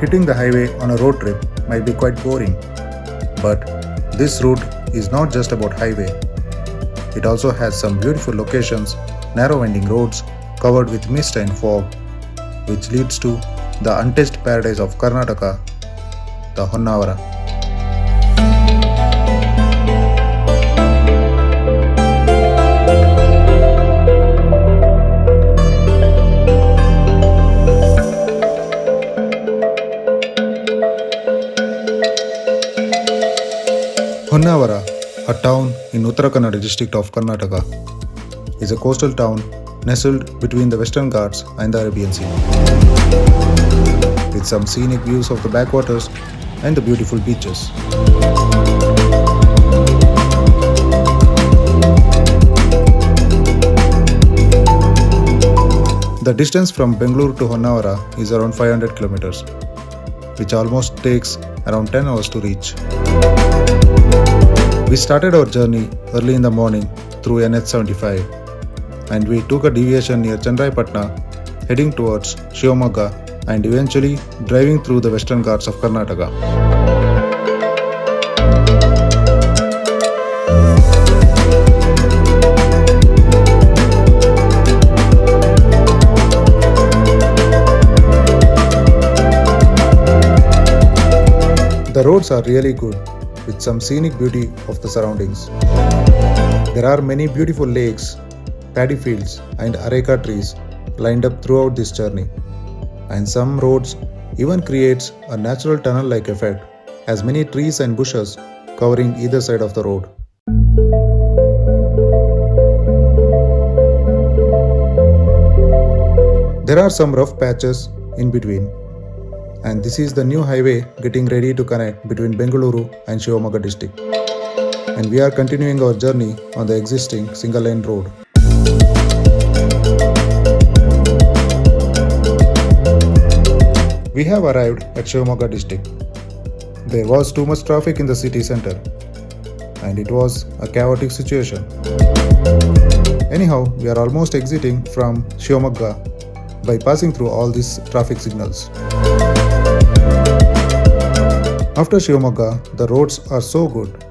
Hitting the highway on a road trip might be quite boring, but this route is not just about highway. It also has some beautiful locations, narrow winding roads covered with mist and fog, which leads to the untouched paradise of Karnataka, the Honnavara. Honnavara, a town in Uttara Kannada district of Karnataka, is a coastal town nestled between the Western Ghats and the Arabian Sea, with some scenic views of the backwaters and the beautiful beaches. The distance from Bangalore to Honnavara is around 500 kilometers, which almost takes around 10 hours to reach. We started our journey early in the morning through NH75, and we took a deviation near Chandraipatna, heading towards Shivamogga and eventually driving through the Western Ghats of Karnataka. The roads are really good, with some scenic beauty of the surroundings. There are many beautiful lakes, paddy fields and areca trees lined up throughout this journey, and some roads even creates a natural tunnel-like effect as many trees and bushes covering either side of the road. There are some rough patches in between, and this is the new highway getting ready to connect between Bengaluru and Shivamogga district. And we are continuing our journey on the existing single-lane road. We have arrived at Shivamogga district. There was too much traffic in the city center, and it was a chaotic situation. Anyhow, we are almost exiting from Shivamogga by passing through all these traffic signals. After Shivamogga, the roads are so good.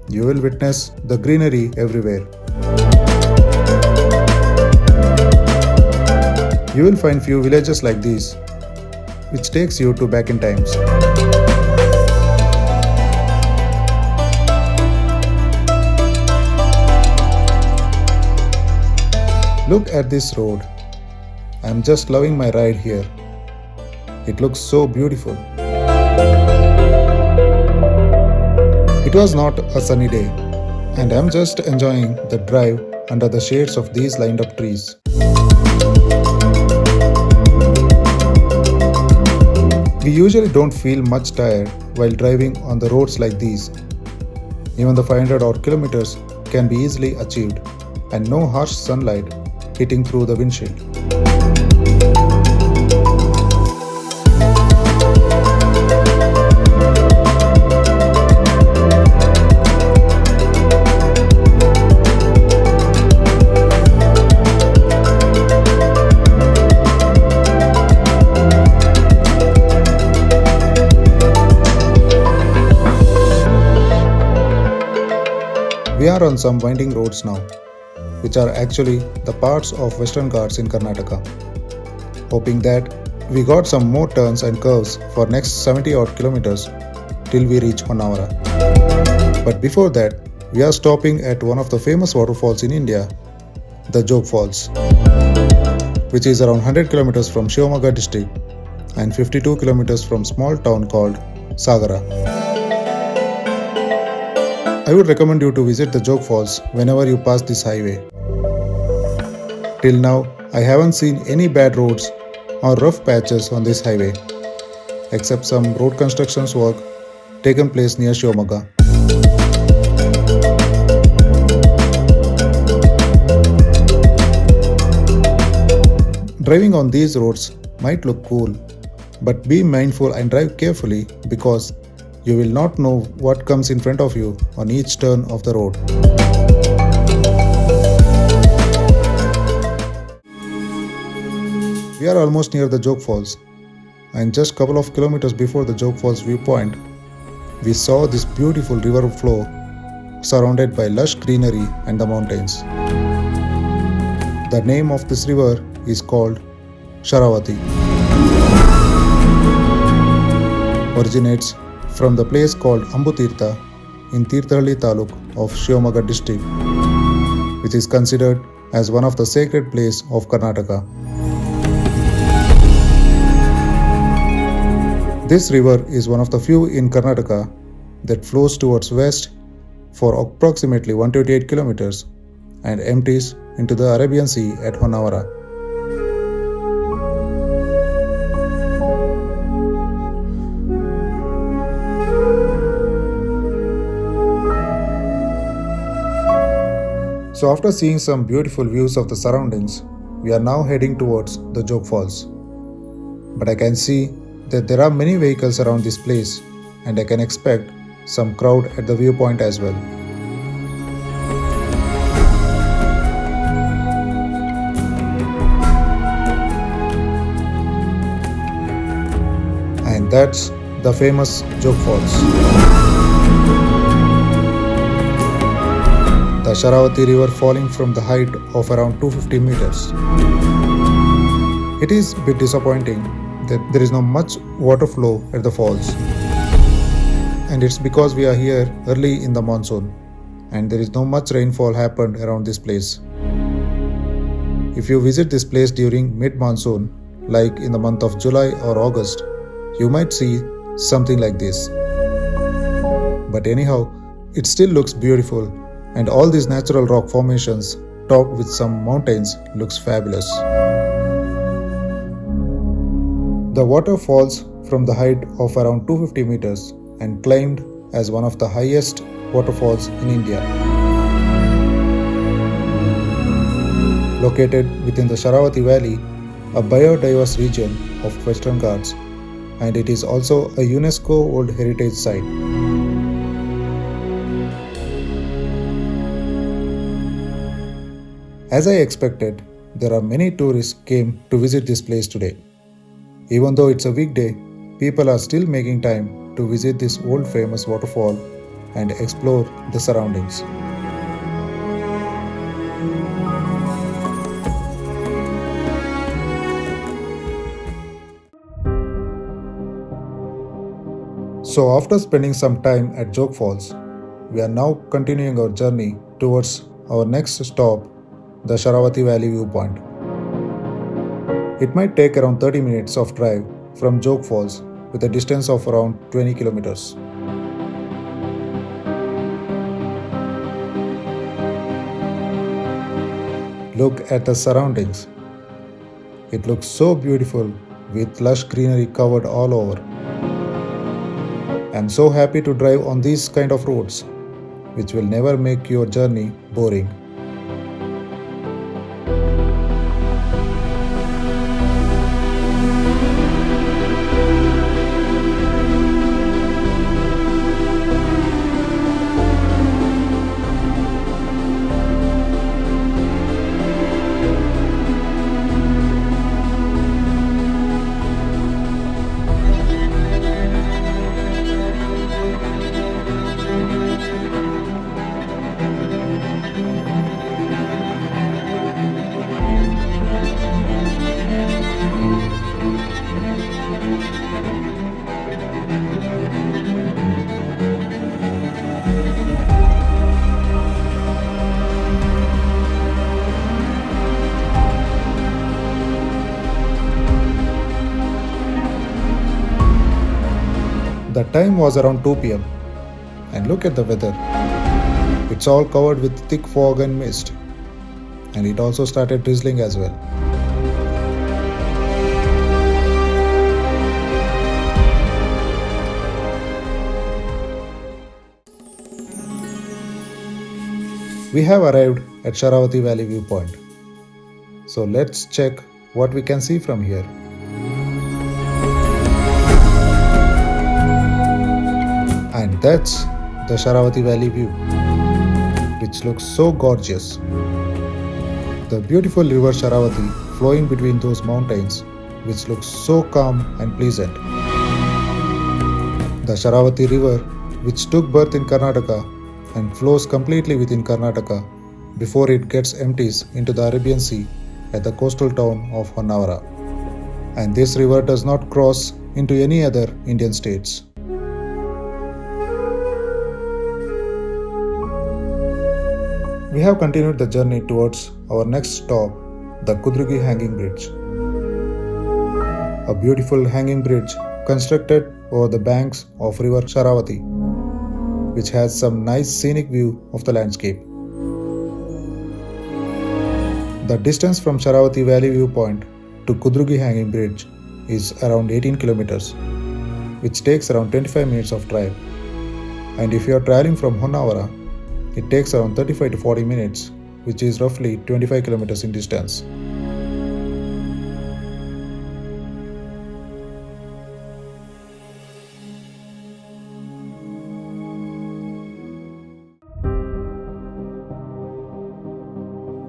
You will witness the greenery everywhere. You will find few villages like these, which takes you to back in times. Look at this road. I am just loving my ride here. It looks so beautiful. It was not a sunny day, and I am just enjoying the drive under the shades of these lined up trees. We usually don't feel much tired while driving on the roads like these. Even the 500 odd kilometers can be easily achieved, and no harsh sunlight hitting through the windshield. We are on some winding roads now, which are actually the parts of Western Ghats in Karnataka. Hoping that we got some more turns and curves for next 70 odd kilometers till we reach Honnavara. But before that, we are stopping at one of the famous waterfalls in India, the Jog Falls. which is around 100 kilometers from Shivamogga district and 52 kilometers from small town called Sagara. I would recommend you to visit the Jog Falls whenever you pass this highway. Till now, I haven't seen any bad roads or rough patches on this highway, except some road constructions work taken place near Shivamogga. Driving on these roads might look cool, but be mindful and drive carefully because you will not know what comes in front of you on each turn of the road. We are almost near the Jog Falls, and just a couple of kilometers before the Jog Falls viewpoint, we saw this beautiful river flow surrounded by lush greenery and the mountains. The name of this river is called Sharavati. Originates from the place called Ambutirtha in Tirthahalli Taluk of Shivamogga district, which is considered as one of the sacred places of Karnataka. This river is one of the few in Karnataka that flows towards west for approximately 128 kilometers and empties into the Arabian Sea at Honnavara. So after seeing some beautiful views of the surroundings, we are now heading towards the Jog Falls. But I can see that there are many vehicles around this place and I can expect some crowd at the viewpoint as well. And that's the famous Jog Falls. The Sharavati river falling from the height of around 250 meters. It is a bit disappointing that there is not much water flow at the falls, and it's because we are here early in the monsoon and there is not much rainfall happened around this place. If you visit this place during mid-monsoon, like in the month of July or August, you might see something like this. But anyhow, it still looks beautiful, and all these natural rock formations topped with some mountains looks fabulous. The water falls from the height of around 250 meters and claimed as one of the highest waterfalls in India. Located within the Sharavati Valley, a biodiverse region of Western Ghats, and it is also a UNESCO World Heritage Site. As I expected, there are many tourists came to visit this place today. Even though it's a weekday, people are still making time to visit this world famous waterfall and explore the surroundings. So after spending some time at Jog Falls, we are now continuing our journey towards our next stop, the Sharavati Valley viewpoint. It might take around 30 minutes of drive from Jog Falls with a distance of around 20 kilometers. Look at the surroundings. It looks so beautiful with lush greenery covered all over. I'm so happy to drive on these kind of roads, which will never make your journey boring. The time was around 2 pm, and look at the weather. It's all covered with thick fog and mist, and it also started drizzling as well. We have arrived at Sharavati Valley viewpoint. So let's check what we can see from here. And that's the Sharavati Valley View, which looks so gorgeous. The beautiful river Sharavati flowing between those mountains, which looks so calm and pleasant. The Sharavati River, which took birth in Karnataka and flows completely within Karnataka before it gets empties into the Arabian Sea at the coastal town of Honnavara. And this river does not cross into any other Indian states. We have continued the journey towards our next stop, the Kudrugi Hanging Bridge. A beautiful hanging bridge constructed over the banks of river Sharavati, which has some nice scenic view of the landscape. The distance from Sharavati Valley viewpoint to Kudrugi Hanging Bridge is around 18 kilometers, which takes around 25 minutes of drive. And if you are traveling from Honnavara, it takes around 35 to 40 minutes, which is roughly 25 kilometers in distance.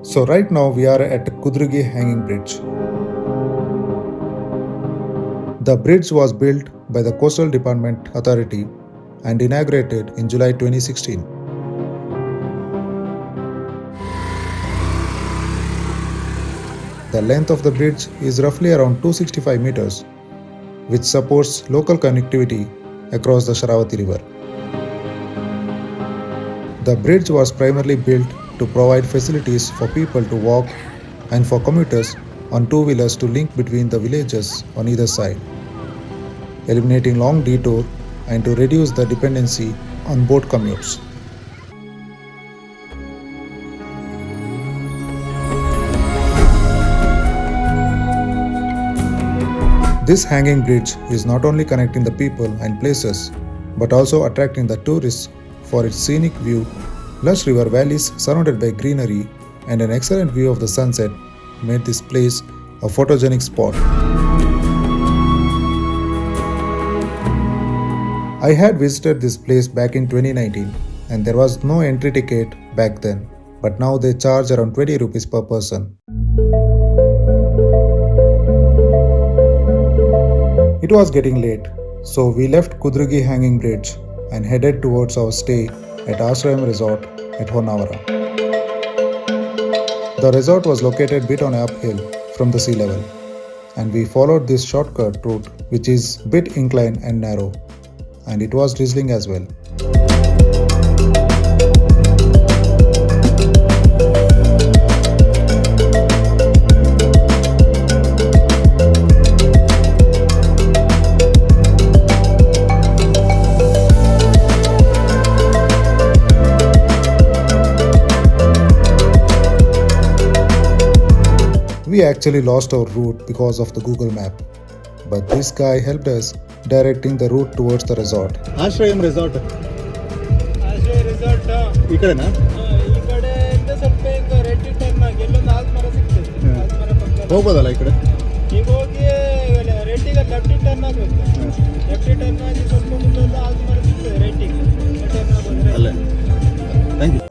So right now we are at Kudrugi Hanging Bridge. The bridge was built by the Coastal Department Authority and inaugurated in July 2016. The length of the bridge is roughly around 265 meters, which supports local connectivity across the Sharavati River. The bridge was primarily built to provide facilities for people to walk and for commuters on two-wheelers to link between the villages on either side, eliminating long detour and to reduce the dependency on boat commutes. This hanging bridge is not only connecting the people and places, but also attracting the tourists for its scenic view, lush river valleys surrounded by greenery, and an excellent view of the sunset made this place a photogenic spot. I had visited this place back in 2019 and there was no entry ticket back then, but now they charge around 20 rupees per person. It was getting late, so we left Kudrugi Hanging Bridge and headed towards our stay at Ashram Resort at Honnavara. The resort was located a bit on an uphill from the sea level, and we followed this shortcut route which is a bit inclined and narrow, and it was drizzling as well. We actually lost our route because of the Google map, but this guy helped us directing the route towards the resort. Ashrayam resort Ashraya resort ಈ ಕಡೆನಾ? ಈ ಕಡೆಯಿಂದ ಸ್ವಲ್ಪ ಈಗ red turn ಆಗಿ ಎಲ್ಲೊಂದು ಆಲ್ಮರ ಸಿಗ್ತದೆ. ಆಲ್ಮರ ಪಕ್ಕ ಹೋಗ್ಬೋದಲ್ಲ ಈ ಕಡೆ? ಈಗ ಹೋಗಿ ರೆಡ್ಡಿಗೆ ಲೆಫ್ಟ್ ಟರ್ನ್ ಆಗಬೇಕು. ಲೆಫ್ಟ್ ಟರ್ನ್ ಆಗಿ ಸ್ವಲ್ಪ ಮುಂದೊಂದು ಆಲ್ಮರ ಸಿಗ್ತದೆ ರೈಟಿಗೆ. ಟರ್ನ್ ಆಗೋದ್ರೆ ಅಲ್ಲೇ. Thank you.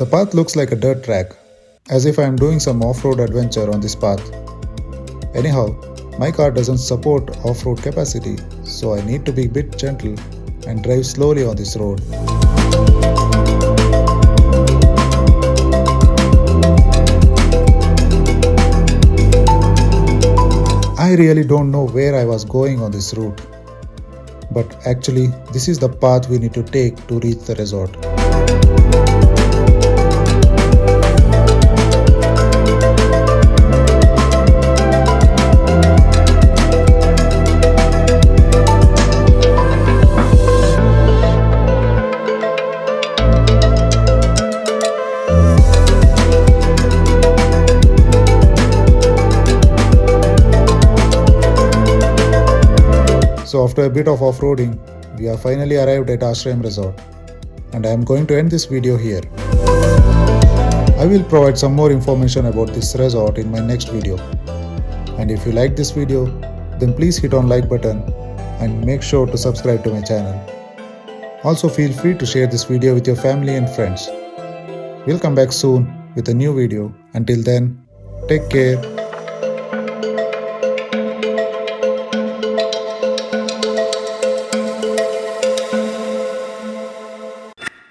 The path looks like a dirt track, as if I am doing some off-road adventure on this path. Anyhow, my car doesn't support off-road capacity, so I need to be a bit gentle and drive slowly on this road. I really don't know where I was going on this route, but actually this is the path we need to take to reach the resort. So after a bit of off-roading, we have finally arrived at Ashram Resort, and I am going to end this video here. I will provide some more information about this resort in my next video. And if you like this video, then please hit on like button and make sure to subscribe to my channel. Also feel free to share this video with your family and friends. We'll come back soon with a new video. Until then, take care.